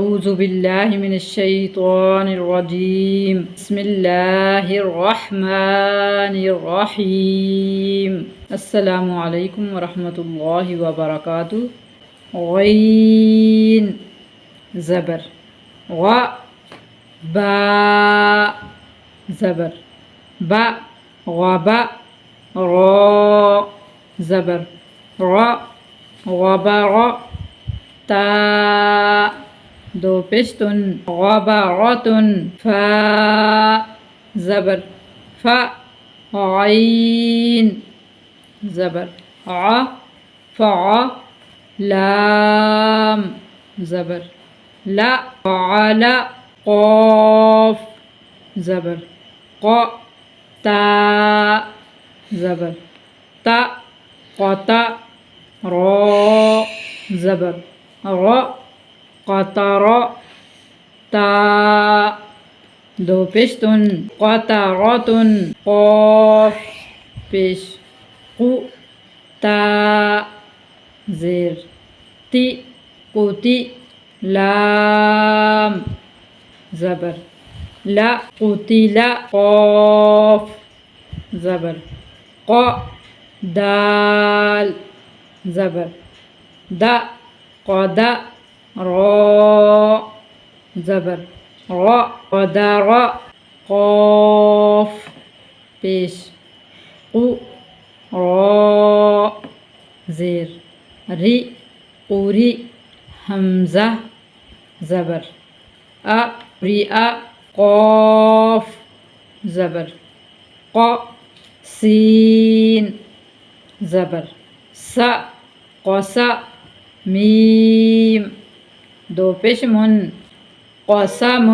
أعوذ بالله من الشيطان الرجيم بسم الله الرحمن الرحيم السلام عليكم ورحمة الله وبركاته غين زبر غ با زبر با غبا را زبر را غبر تا دو پشتن غبرتن فا زبر فا عين زبر ع فع لام زبر لا على قاف زبر ق تا زبر تا قطا را زبر را قطر تا دو پشتن قطرتن قاف پیش قو تا زیر تی قوتی لام زبر لا قتل قاف زبر ق دال زبر دا قد را زبر را قدر قاف پیش قو را زیر ری قوری همزه زبر أ رئ قاف زبر ق سين زبر س قص ميم دو پیش من قسم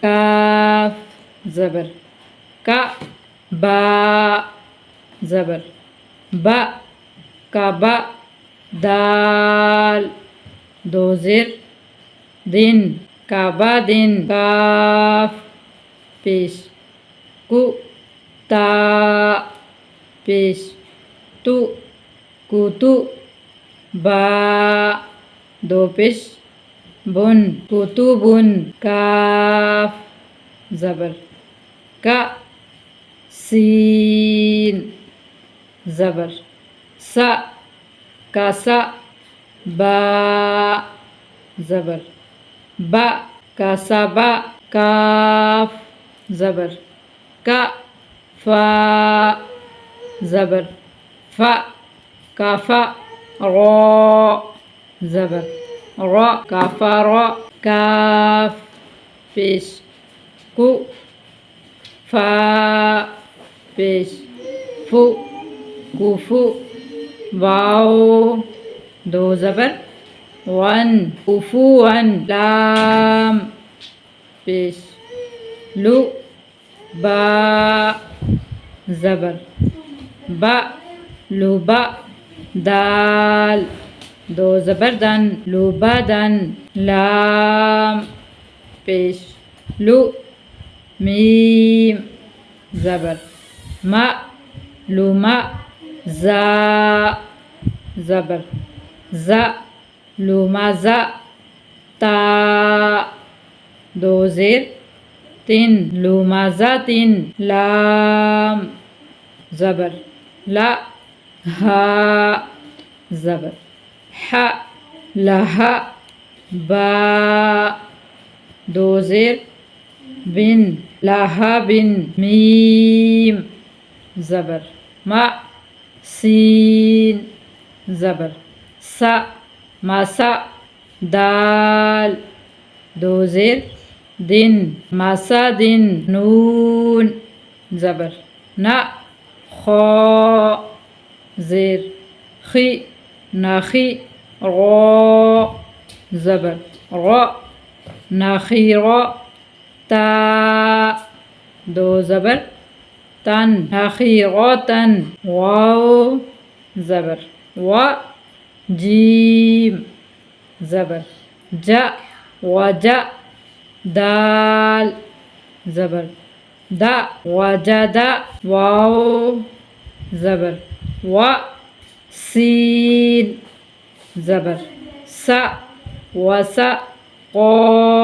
کاف زبر ك با زبر با كبا دال دو زیر دن كبا دن کاف پیش کو تا پیش تو کوتو با دو پیش بن کتبن کاف زبر ك سين زبر س كس با زبر با كسب كاف زبر ك فا زبر ف كف را زبر را كفر كاف پیش کو فا پیش فو کوفو واو دو زبر ون كفوا لام پیش لو با زبر با لبا دال دو زبر دن لبدن لام پیش لو میم زبر ما لما زا زبر زا لمزا تا دو زیر تن لمزتن لام زبر لا ها زبر ح لها با دو زیر بن لها بن ميم زبر ما سين زبر س مسا دال دو زیر دن مسا دن نون زبر نا خا زیر خي نخي را زبر را نخيرا تا دو زبر تن نخيراتن واو زبر و جيم زبر جا وجا دال زبر دا وجد واو زبر و سين زبر س وس قاف